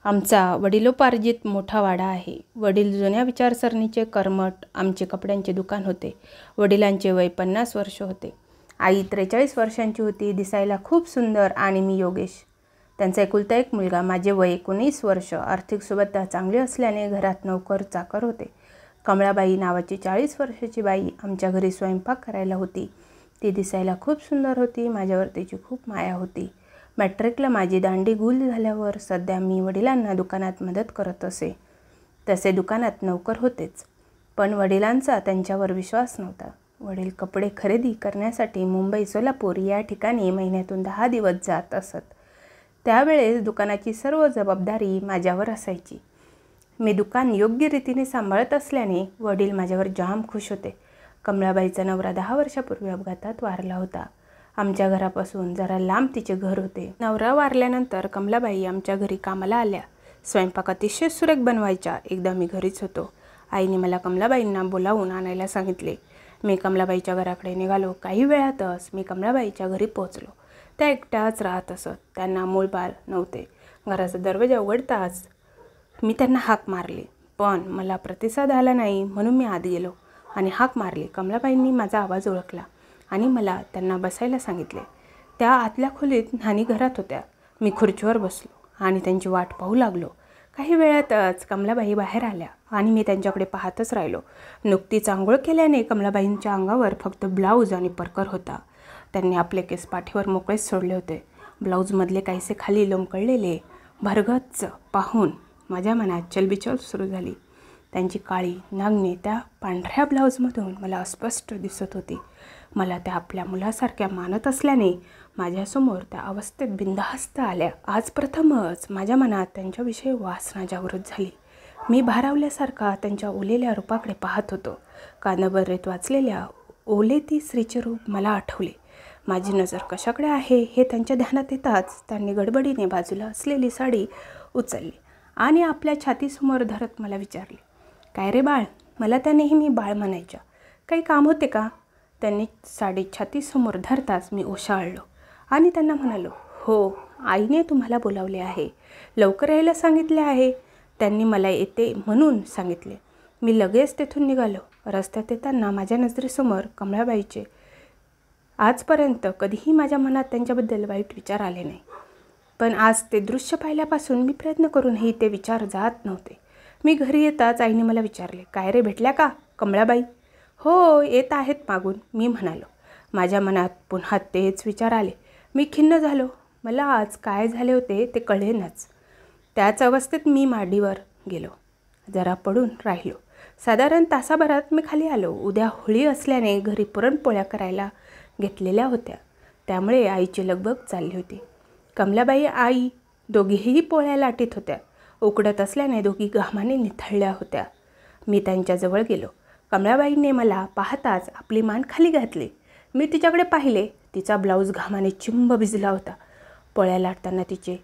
आमचा वडिलोपार्जित मोठा वाडा आहे. वडील जुन्या विचारसरणीचे कर्मठ. आमचे कपड्यांचे दुकान होते. वडिलांचे वय 50 वर्ष होते. आई 43 वर्षांची होती. दिसायला खूप सुंदर. आणि मी योगेश, त्यांचा एकुलता एक मुलगा. माझे वय 19 वर्ष. आर्थिक सुबत्ता चांगली असल्याने घरात नोकर चाकर होते. कमळाबाई नावाची 40 वर्षाची बाई आमच्या घरी स्वयंपाक करायला होती. ती दिसायला खूप सुंदर होती. माझ्यावर तिची खूप माया होती. मॅट्रिकला माझी दांडी गुल झाल्यावर सध्या मी वडिलांना दुकानात मदत करत असे. तसे दुकानात नोकर होतेच, पण वडिलांचा त्यांच्यावर विश्वास नव्हता. वडील कपडे खरेदी करण्यासाठी मुंबई सोलापूर या ठिकाणी महिन्यातून 10 दिवस जात असत. त्यावेळेस दुकानाची सर्व जबाबदारी माझ्यावर असायची. मी दुकान योग्य रीतीने सांभाळत असल्याने वडील माझ्यावर जाम खुश होते. कमळाबाईचा नवरा 10 वर्षापूर्वी अपघातात वारला होता. आमच्या घरापासून जरा लांब तिचे घर होते. नवरा वारल्यानंतर कमलाबाई आमच्या घरी कामाला आल्या. स्वयंपाक अतिशय सुरेख बनवायच्या. एकदा मी घरीच होतो. आईने मला कमलाबाईंना बोलावून आणायला सांगितले. मी कमलाबाईच्या घराकडे निघालो. काही वेळातच मी कमलाबाईच्या घरी पोहोचलो. त्या एकट्याच राहत असत. त्यांना मूलबाळ नव्हते. घराचा दरवाजा उघडताच मी त्यांना हाक मारली, पण मला प्रतिसाद आला नाही. म्हणून मी आत गेलो आणि हाक मारली. कमलाबाईंनी माझा आवाज ओळखला आणि मला त्यांना बसायला सांगितले. त्या आतल्या खोलीत न्हाणी घरात होत्या. मी खुर्चीवर बसलो आणि त्यांची वाट पाहू लागलो. काही वेळातच कमलाबाई बाहेर आल्या आणि मी त्यांच्याकडे पाहतच राहिलो. नुकतीच आंघोळ केल्याने कमलाबाईंच्या अंगावर फक्त ब्लाऊज आणि परकर होता. त्यांनी आपले केस पाठीवर मोकळेच सोडले होते. ब्लाऊजमधले काहीसे खाली लोंबकळलेले भरगच्च पाहून माझ्या मनात चलबिचल सुरू झाली. त्यांची काळी नागणी त्या पांढऱ्या ब्लाऊजमधून मला अस्पष्ट दिसत होती. मला त्या आपल्या मुलासारख्या मानत असल्याने माझ्यासमोर त्या अवस्थेत बिनधास्त आल्या. आज प्रथमच माझ्या मनात त्यांच्याविषयी वासना जागृत झाली. मी भारावल्यासारखा त्यांच्या ओलेल्या रूपाकडे पाहत होतो. कादंबरीत वाचलेल्या ओलेती स्त्रीचे रूप मला आठवले. माझी नजर कशाकडे आहे हे त्यांच्या ध्यानात येताच त्यांनी गडबडीने बाजूला असलेली साडी उचलली आणि आपल्या छातीसमोर धरत मला विचारले, काय रे बाळ? मला त्या नेहमी बाळ म्हणायच्या. काही काम होते का? त्यांनी साडी छातीसमोर धरताच मी ओशाळलो आणि त्यांना म्हणालो, हो, आईने तुम्हाला बोलावले आहे. लवकर यायला सांगितले आहे. त्यांनी मला येते म्हणून सांगितले. मी लगेच तेथून निघालो. रस्त्यात येताना माझ्या नजरेसमोर कमळाबाईचे. आजपर्यंत कधीही माझ्या मनात त्यांच्याबद्दल वाईट विचार आले नाही, पण आज ते दृश्य पाहिल्यापासून मी प्रयत्न करूनही ते विचार जात नव्हते. मी घरी येताच आईने मला विचारले, काय रे, भेटल्या का कमळाबाई? हो, येत आहेत मागून, मी म्हणालो. माझ्या मनात पुन्हा तेच विचार आले. मी खिन्न झालो. मला आज काय झाले होते ते कळेनाच. त्याच अवस्थेत मी माडीवर गेलो. जरा पडून राहिलो. साधारण तासाभरात मी खाली आलो. उद्या होळी असल्याने घरी पुरणपोळ्या करायला घेतलेल्या होत्या. त्यामुळे आईची लगबग चालली होती. कमलाबाई आई दोघीही पोळ्या लाटीत होत्या. उकडत असल्याने दोघी घामाने निथळल्या होत्या. मी त्यांच्याजवळ गेलो. कमळाबाईंनी मला पाहताच आपली मान खाली घातली. मी तिच्याकडे पाहिले. तिचा ब्लाऊज घामाने चिंब भिजला होता. पोळ्या लाटताना तिचे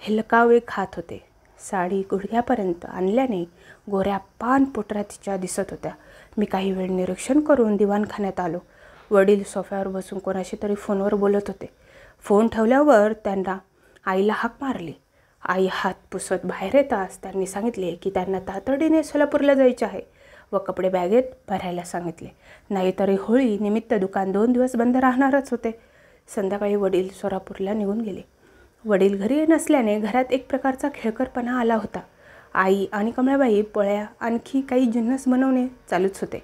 हेलकावे खात होते. साडी गुडघ्यापर्यंत आणल्याने गोऱ्या पानपोटऱ्या तिच्या दिसत होत्या. मी काही वेळ निरीक्षण करून दिवाणखान्यात आलो. वडील सोफ्यावर बसून कोणाशी तरी फोनवर बोलत होते. फोन ठेवल्यावर त्यांना आईला हाक मारली. आई हात पुसत बाहेर येताच त्यांनी सांगितले की त्यांना तातडीने सोलापूरला जायचे आहे व कपडे बॅगेत भरायला सांगितले. नाहीतरी होळी निमित्त दुकान 2 दिवस बंद राहणारच होते. संध्याकाळी वडील सोलापूरला निघून गेले. वडील घरी नसल्याने घरात एक प्रकारचा खेळकरपणा आला होता. आई आणि कमळाबाई पोळ्या आणखी काही जिन्नस बनवणे चालूच होते.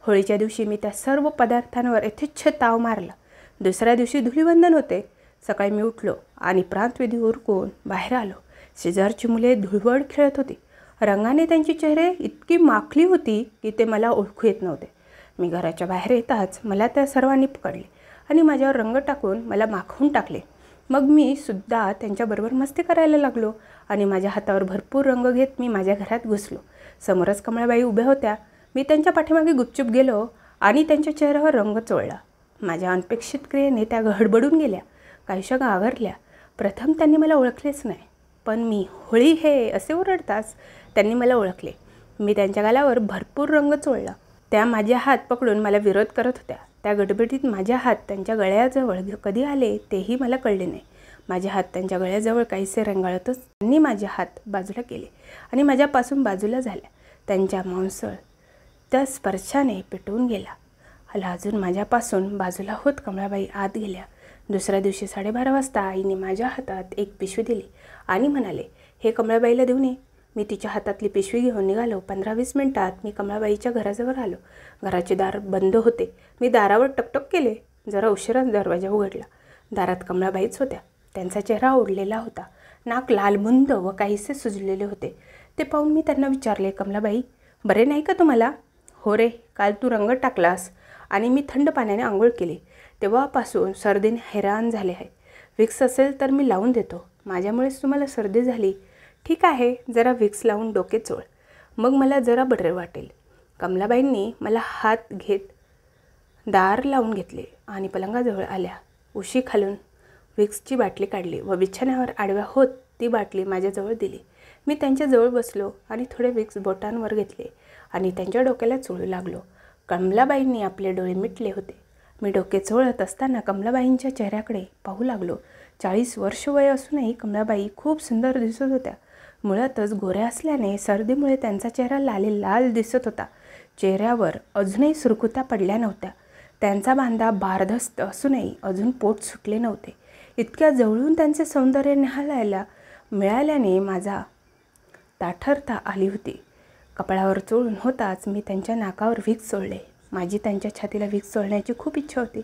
होळीच्या दिवशी मी त्या सर्व पदार्थांवर यथेच्छ ताव मारला. दुसऱ्या दिवशी धुलीवंदन होते. सकाळी मी उठलो आणि प्रांतविधी उरकून बाहेर आलो. शेजारची मुले धुळवड खेळत होती. रंगाने त्यांची चेहरे इतकी माखली होती की ते मला ओळखू येत नव्हते. मी घराच्या बाहेर येताच मला त्या सर्वांनी पकडले आणि माझ्यावर रंग टाकून मला माखून टाकले. मग मी सुद्धा त्यांच्याबरोबर मस्ती करायला लागलो आणि माझ्या हातावर भरपूर रंग घेत मी माझ्या घरात घुसलो. समोरच कमळाबाई उभ्या होत्या. मी त्यांच्या पाठीमागे गुपचूप गेलो आणि त्यांच्या चेहऱ्यावर रंग चोळला. माझ्या अनपेक्षित क्रियेने त्या गडबडून गेल्या. काहीशा घाबरल्या. प्रथम त्यांनी मला ओळखलेच नाही, पण मी होळी हे असे ओरडताच त्यांनी मला ओळखले. मी त्यांच्या गालावर भरपूर रंग चोळला. त्या माझ्या हात पकडून मला विरोध करत होत्या. त्या गडबडीत माझ्या हात त्यांच्या गळ्याजवळ कधी आले तेही मला कळले नाही. माझे हात त्यांच्या गळ्याजवळ काहीसे रेंगाळतच त्यांनी माझे हात बाजूला केले आणि माझ्यापासून बाजूला झाल्या. त्यांच्या मांसल त्या स्पर्शाने पेटवून गेला. अजून माझ्यापासून बाजूला होत कमलाबाई आत गेल्या. दुसऱ्या दिवशी 12:30 वाजता आईने माझ्या हातात एक पिशवी दिली आणि म्हणाले, हे कमलाबाईला देऊ नये. मी तिच्या हातातली पिशवी घेऊन निघालो. 15-20 मिनिटात मी कमलाबाईच्या घराजवळ आलो. घराचे दार बंद होते. मी दारावर टकटक केले. जरा उशिराच दरवाजा उघडला. दारात कमलाबाईच होत्या. त्यांचा चेहरा ओढलेला होता. नाक लालबुंद व काहीसे सुजलेले होते. ते पाहून मी त्यांना विचारले, कमलाबाई, बरे नाही का तुम्हाला? हो रे, काल तू रंग टाकलास आणि मी थंड पाण्याने आंघोळ केली. तेव्हापासून सर्दीने हैराण झाले आहे. विक्स असेल तर मी लावून देतो. माझ्यामुळेच तुम्हाला सर्दी झाली. ठीक आहे, जरा विक्स लावून डोके चोळ, मग मला जरा बरे वाटेल. कमलाबाईंनी मला हात घेत दार लावून घेतले आणि पलंगाजवळ आल्या. उशी खालून विक्सची बाटली काढली व बिछाण्यावर आडव्या होत ती बाटली माझ्याजवळ दिली. मी त्यांच्याजवळ बसलो आणि थोडे विक्स बोटांवर घेतले आणि त्यांच्या डोक्याला चोळू लागलो. कमलाबाईंनी आपले डोळे मिटले होते. मी डोके चोळत असताना कमलाबाईंच्या चेहऱ्याकडे पाहू लागलो. 40 वर्ष वय असूनही कमलाबाई खूप सुंदर दिसत होत्या. मुळातच गोऱ्या असल्याने सर्दीमुळे त्यांचा चेहरा लाल दिसत होता. चेहऱ्यावर अजूनही सुरकुत्या पडल्या नव्हत्या. त्यांचा बांधा बारदस्त असूनही अजून पोट सुटले नव्हते. इतक्या जवळून त्यांचे सौंदर्य निहाळायला मिळाल्याने माझा ताठरता आली होती. कपाळावर चोळून होताच मी त्यांच्या नाकावर विक्स चोळले. माझी त्यांच्या छातीला विक्स चोळण्याची खूप इच्छा होती,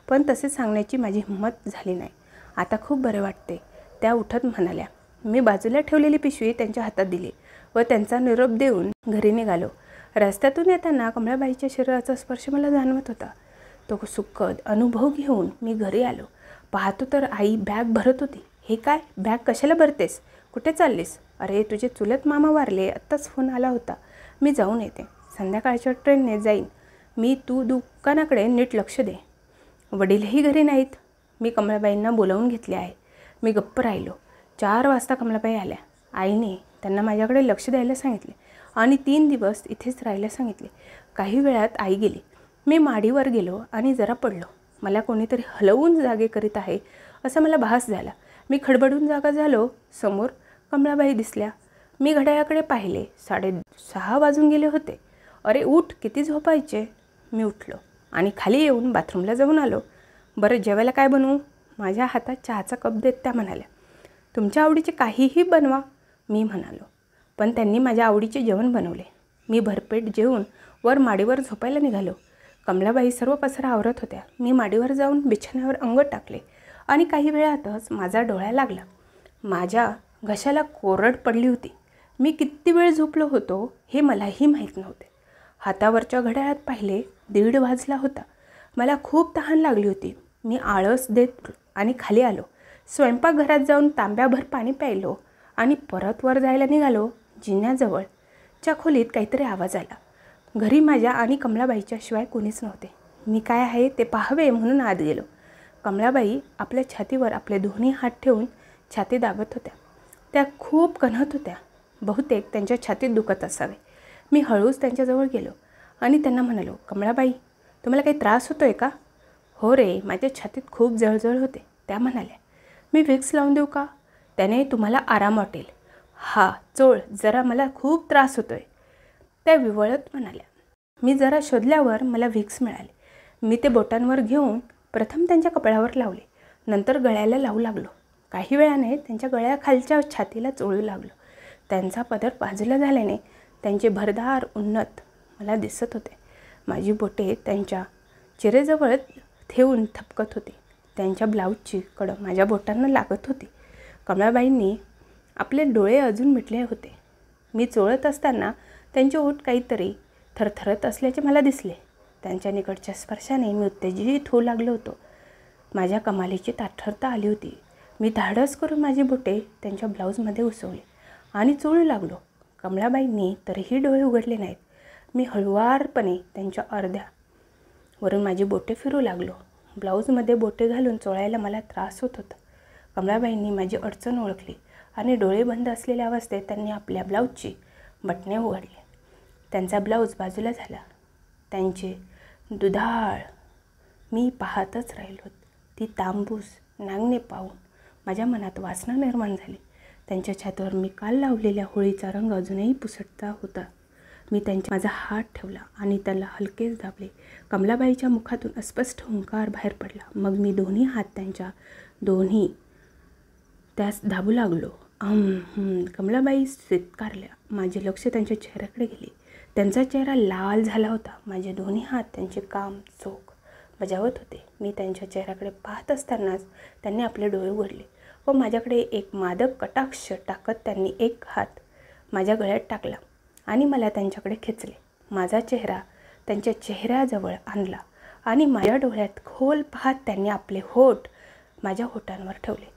पण तसे सांगण्याची माझी हिंमत झाली नाही. आता खूप बरे वाटते, त्या उठत म्हणाल्या. मी बाजूला ठेवलेली पिशवी त्यांच्या हातात दिली व त्यांचा निरोप देऊन घरी निघालो. रस्त्यातून येताना कमलाबाईच्या शरीराचा स्पर्श मला जाणवत होता. तो सुखद अनुभव घेऊन मी घरी आलो. पाहतो तर आई बॅग भरत होती. हे काय, बॅग कशाला भरतेस? कुठे चाललीस? अरे, तुझे चुलत मामा वारले, आत्ताच फोन आला होता. मी जाऊन येते. संध्याकाळच्या ट्रेनने जाईन मी. तू दुकानाकडे नीट लक्ष दे. वडीलही घरी नाहीत. मी कमलाबाईंना बोलावून घेतले आहे. मी गप्प राहिलो. 4 वाजता कमलाबाई आल्या. आईने त्यांना माझ्याकडे लक्ष द्यायला सांगितले आणि 3 दिवस इथेच राहायला सांगितले. काही वेळात आई गेली. मी माडीवर गेलो आणि जरा पडलो. मला कोणीतरी हलवून जागे करीत आहे असा मला भास झाला. मी खडबडून जागा झालो. समोर कमलाबाई दिसल्या. मी घड्याळाकडे पाहिले. 6:30 वाजून गेले होते. अरे उठ, किती झोपायचे? मी उठलो आणि खाली येऊन बाथरूमला जाऊन आलो. बरं, जेवायला काय बनवू? माझ्या हातात चहाचा कप देत त्या म्हणाल्या. तुमच्या आवडीचे काहीही बनवा, मी म्हणालो. पण त्यांनी माझ्या आवडीचे जेवण बनवले. मी भरपेट जेवून वर माडीवर झोपायला निघालो. कमलाबाई सर्व पसारा आवरत होत्या. मी माडीवर जाऊन बिछाण्यावर अंग टाकले आणि काही वेळातच माझा डोळा लागला. माझ्या घशाला कोरड पडली होती. मी किती वेळ झोपलो होतो हे मलाही माहीत नव्हते. हातावरच्या घड्याळात पाहिले 1:30 वाजला होता. मला खूप तहान लागली होती. मी आळस देत आणि खाली आलो. स्वयंपाकघरात जाऊन तांब्याभर पाणी प्यायलो आणि परत वर जायला निघालो. जिन्याजवळच्या खोलीत काहीतरी आवाज आला. घरी माझ्या आणि कमलाबाईच्या शिवाय कोणीच नव्हते. मी काय आहे ते पाहावे म्हणून आत गेलो. कमलाबाई आपल्या छातीवर आपले दोन्ही हात ठेवून छाती दाबत होत्या. त्या खूप कणहत होत्या. बहुतेक त्यांच्या छातीत दुखत असावे. मी हळूच त्यांच्याजवळ गेलो आणि त्यांना म्हणालो, कमलाबाई, तुम्हाला काही त्रास होतो आहे का? हो रे, माझ्या छातीत खूप जळजळ होते, त्या म्हणाल्या. मी विक्स लावून देऊ का? त्याने तुम्हाला आराम वाटेल. हा, चोळ जरा, मला खूप त्रास होतो आहे, त्या विवळत म्हणाल्या. मी जरा शोधल्यावर मला विक्स मिळाले. मी ते बोटांवर घेऊन प्रथम त्यांच्या कपाळावर लावले, नंतर गळ्याला लावू लागलो. काही वेळाने त्यांच्या गळ्याखालच्या छातीला चोळू लागलो. त्यांचा पदर बाजूला झाल्याने त्यांचे भरदार उन्नत मला दिसत होते. माझी बोटे त्यांच्या चिरेजवळ ठेवून थपकत होती. त्यांच्या ब्लाऊजची कडं माझ्या बोटांना लागत होती. कमलाबाईंनी आपले डोळे अजून मिटले होते. मी चोळत असताना त्यांचे ओठ काहीतरी थरथरत असल्याचे मला दिसले. त्यांच्या निकटच्या स्पर्शाने मी उत्तेजित होऊ लागलो होतो. माझ्या कमालीची ताठरता आली होती. मी धाडस करून माझी बोटे त्यांच्या ब्लाऊजमध्ये घुसवली आणि चोळू लागलो. कमलाबाईंनी तरीही डोळे उघडले नाहीत. मी हळुवारपणे त्यांच्या अर्ध्यावरून माझी बोटे फिरू लागलो. ब्लाऊजमध्ये बोटे घालून चोळायला मला त्रास होत होता. कमलाबाईंनी माझी अडचण ओळखली आणि डोळे बंद असलेल्या अवस्थेत त्यांनी आपल्या ब्लाऊजची बटणे उघडली. त्यांचा ब्लाऊज बाजूला झाला. त्यांचे दुधाळ मी पाहतच राहिलो. ती तांबूस नांगणे पाहून माझ्या मनात वासना निर्माण झाली. त्यांच्या छातीवर मी काल लावलेल्या होळीचा रंग अजूनही पुसटता होता. मी माझा हात ठेवला आणि त्याला हलकेच दाबले. कमलाबाईच्या मुखातून अस्पष्ट हुंकार बाहेर पडला. मग मी दोन्ही हात त्यास दाबू लागलो. कमलाबाई स्वीकारल्या. माझे लक्ष त्यांच्या चेहऱ्याकडे गेले. त्यांचा चेहरा लाल झाला होता. माझे दोन्ही हात त्यांचे काम चोख बजावत होते. मी त्यांच्या चेहऱ्याकडे पाहत असतानाच त्यांनी आपले डोळे उघडले व माझ्याकडे एक मादक कटाक्ष टाकत त्यांनी एक हात माझ्या गळ्यात टाकला आणि मला त्यांच्याकडे खेचले. माझा चेहरा त्यांच्या चेहऱ्याजवळ आणला आणि माझ्या डोळ्यात खोल पाहत त्यांनी आपले होठ माझ्या होठांवर ठेवले.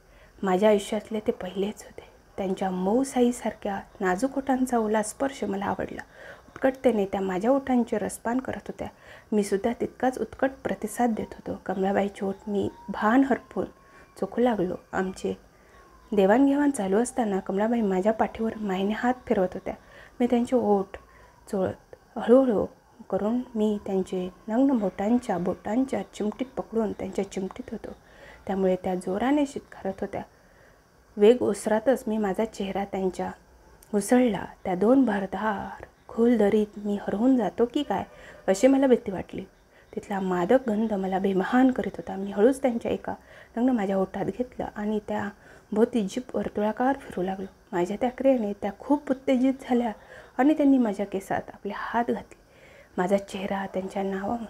माझ्या आयुष्यातले ते पहिलेच होते. त्यांच्या मऊ साईसारख्या नाजूक ओठांचा ओला स्पर्श मला आवडला. उत्कटतेने त्या माझ्या ओठांचे रसपान करत होत्या. मी सुद्धा तितकाच उत्कट प्रतिसाद देत होतो. कमलाबाईचे ओठ मी भान हरपून चोखू लागलो. आमचे देवाणघेवाण चालू असताना कमलाबाई माझ्या पाठीवर मायेने हात फिरवत होत्या. मी त्यांचे ओठ चोळत हळूहळू करून मी त्यांचे नग्न बोटांच्या चिमटीत पकडून त्यांच्या चिमटीत होतो. त्यामुळे त्या जोराने शितकारत होत्या. वेग ओसरातच मी माझा चेहरा त्यांच्या घुसळला. त्या दोन भरदार खोल दरीत मी हरवून जातो की काय अशी मला भीती वाटली. तिथला मादक गंध मला बेभान करीत होता. मी हळूच त्यांच्या एका नग्न माझ्या ओठात घेतलं आणि त्या भोवती जीभ वर्तुळाकार फिरू लागलो. माझ्या त्या क्रियेने त्या खूप उत्तेजित झाल्या आणि त्यांनी माझ्या केसात आपले हात घातले. माझा चेहरा त्यांच्या नावाहून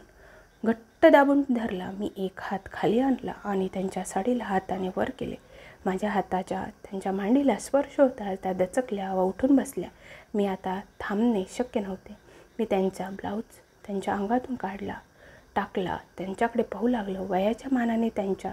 घट्ट दाबून धरला. मी एक हात खाली आणला आणि त्यांच्या साडीला हाताने वर केले. माझ्या हाताच्या त्यांच्या मांडीला स्पर्श होता. त्या दचकल्या व उठून बसल्या. मी आता थांबणे शक्य नव्हते. मी त्यांचा ब्लाऊज त्यांच्या अंगातून टाकला. त्यांच्याकडे पाहू लागलो. वयाच्या मानाने त्यांच्या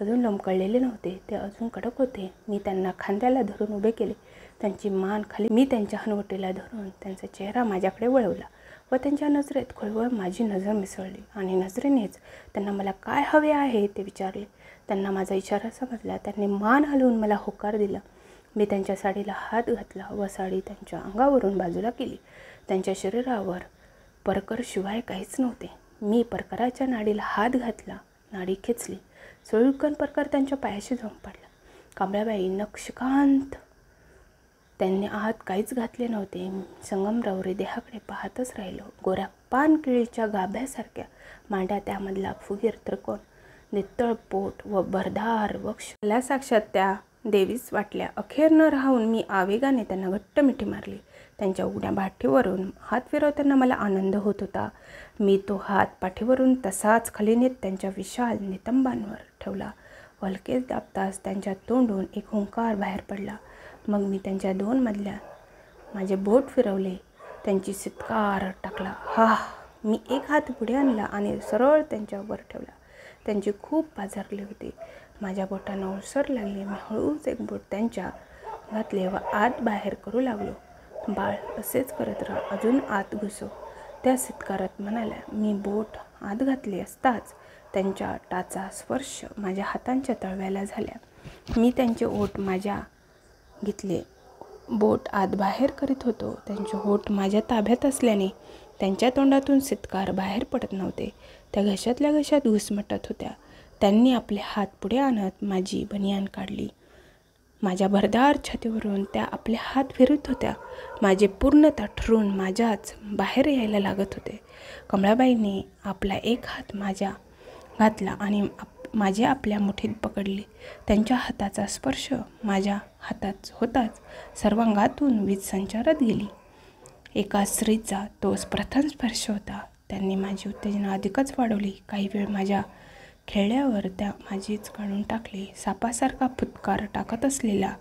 अजून लोंबकळलेले नव्हते. ते अजून कडक होते. मी त्यांना खांद्याला धरून उभे केले. त्यांची मान खाली मी त्यांच्या हनवटीला धरून त्यांचा चेहरा माझ्याकडे वळवला व त्यांच्या नजरेत खोलवर माझी नजर मिसळली आणि नजरेनेच त्यांना मला काय हवे आहे ते विचारले. त्यांना माझा इशारा समजला. त्यांनी मान हलवून मला होकार दिला. मी त्यांच्या साडीला हात घातला व साडी त्यांच्या अंगावरून बाजूला केली. त्यांच्या शरीरावर परकर शिवाय काहीच नव्हते. मी परकराच्या नाडीला हात घातला. नाडी खेचली. सोळुकन परकर त्यांच्या पायाशी जाऊन पडला. कमलाबाई नक्षकांत त्यांनी आत काहीच घातले नव्हते. संगमरवरी देहाकडे पाहतच राहिलो. गोऱ्या पानकिळीच्या गाभ्यासारख्या मांड्या, त्यामधला फुगीर त्रिकोण, नितळ पोट व भरदार वक्ष मला साक्षात त्या देवीच वाटल्या. अखेर न राहून मी आवेगाने त्यांना घट्ट मिठी मारली. त्यांच्या उघड्या पाठीवरून हात फिरवताना मला आनंद होत होता. मी तो हात पाठीवरून तसाच खाली नेत त्यांच्या विशाल नितंबांवर ठेवला. हलकेच दाबताच त्यांच्या तोंडून एक हुंकार बाहेर पडला. मग मी त्यांच्या दोन मधल्या माझे बोट फिरवले. त्यांची शितकार टाकला. मी एक हात पुढे आणला आणि सरळ त्यांच्यावर ठेवला. त्यांची खूप पाझरली होती. माझ्या बोटांना ओलसर लागली. मी हळूच एक बोट त्यांच्या घातले व आत बाहेर करू लागलो. बाळ असेच करत राहा, अजून आत घुसव, त्या शितकारत म्हणाल्या. मी बोट आत घातले असताच त्यांच्या टाचा स्पर्श माझ्या हातांच्या तळव्याला झाल्या. मी त्यांचे ओठ माझ्या घेतले. बोट आत बाहेर करीत होतो. त्यांचे ओठ माझ्या ताब्यात असल्याने त्यांच्या तोंडातून शितकार बाहेर पडत नव्हते. त्या घशातल्या घशात घुसमटत होत्या. त्यांनी आपले हात पुढे आणत माझी बनियान काढली. माझ्या भरदार छातीवरून त्या आपले हात फिरत होत्या. माझे पूर्णतः ठरून माझ्याच बाहेर यायला लागत होते. कमलाबाईंनी आपला एक हात माझ्या घातला आणि माझे आपल्या मुठीत पकडले. त्यांच्या हाताचा स्पर्श माझ्या हातात होताच सर्वांगातून वीज संचारत गेली. एका स्त्रीचा तो प्रथम स्पर्श होता. त्यांनी माझी उत्तेजना अधिकच वाढवली. काही वेळ माझ्या खेळल्यावर त्या माझीच काढून टाकली. सापासारखा फुटकार टाकत असलेला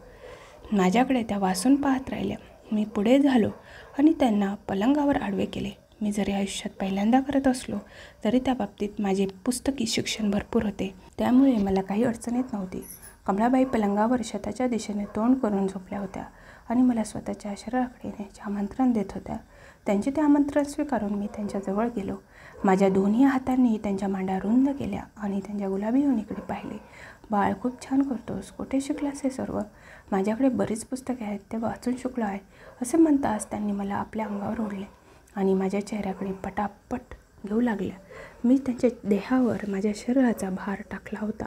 माझ्याकडे त्या वासून पाहत राहिल्या. मी पुढे झालो आणि त्यांना पलंगावर आडवे केले. मी जरी आयुष्यात पहिल्यांदा करत असलो तरी त्या बाबतीत माझे पुस्तकी शिक्षण भरपूर होते. त्यामुळे मला काही अडचण येत नव्हती. कमलाबाई पलंगावर शेताच्या दिशेने तोंड करून झोपल्या होत्या आणि मला स्वतःच्या शरीराकडे येण्याचे आमंत्रण देत होत्या. त्यांचे ते आमंत्रण स्वीकारून मी त्यांच्याजवळ गेलो. माझ्या दोन्ही हातांनी त्यांच्या मांड्या रुंद केल्या आणि त्यांच्या गुलाबी योनीकडे पाहिले. बाळ, खूप छान करतोस. कुठे शिकलास हे सर्व? माझ्याकडे बरीच पुस्तके आहेत, ते वाचून शिकलो आहे असे म्हणताच त्यांनी मला आपल्या अंगावर ओढले आणि माझ्या चेहऱ्याकडे पटापट घेऊ लागल्या. मी त्यांच्या देहावर माझ्या शरीराचा भार टाकला होता.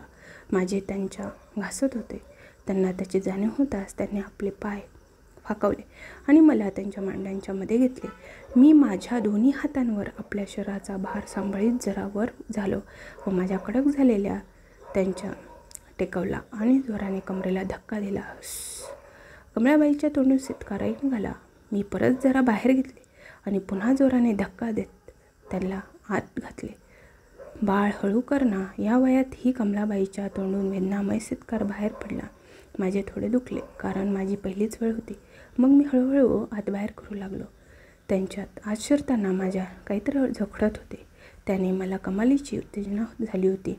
माझे त्यांच्या घासत होते. त्यांना त्याची जाणीव होताच त्यांनी आपले पाय फाकवले आणि मला त्यांच्या मांड्यांच्या मध्ये घेतले. मी माझ्या दोन्ही हातांवर आपल्या शरीराचा भार सांभाळीत जरा वर झालो व माझ्या कडक झालेल्या त्यांच्या टेकवला आणि जोराने कमरेला धक्का दिला. कमळाबाईच्या तोंडून शितकाराही निघाला. मी परत जरा बाहेर घेतले आणि पुन्हा जोराने धक्का देत त्याला आत घातले. बाळ हळू कर ना. या वयात ही कमळाबाईच्या तोंडून वेदनामय शितकार बाहेर पडला. माझे थोडे दुखले कारण माझी पहिलीच वेळ होती. मग मी हळूहळू आत बाहेर करू लागलो. त्यांच्यात आत शिरताना माझ्या काहीतरी झखडत होते. त्याने मला कमालीची उत्तेजना झाली होती.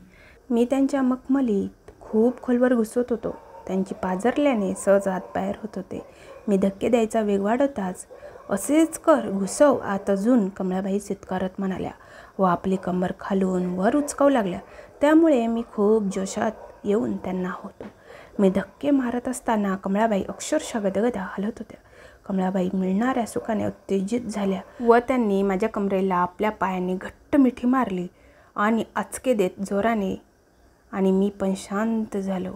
मी त्यांच्या मखमलीत खूप खोलवर घुसत होतो. त्यांची पाजरल्याने सहज आत बाहेर होत होते. मी धक्के द्यायचा वेग वाढवताच असेच कर, घुसव आत अजून, कमळाबाई चित्कारत म्हणाल्या व आपली कंबर खालून वर उचकावू लागल्या. त्यामुळे मी खूप जोशात येऊन त्यांना होतो. मी धक्के मारत असताना कमळाबाई अक्षरशः गदगदा हलत होत्या. कमळाबाई मिळणाऱ्या सुखाने उत्तेजित झाल्या व त्यांनी माझ्या कमरेला आपल्या पायाने घट्ट मिठी मारली आणि आचके देत जोराने आणि मी पण शांत झालो.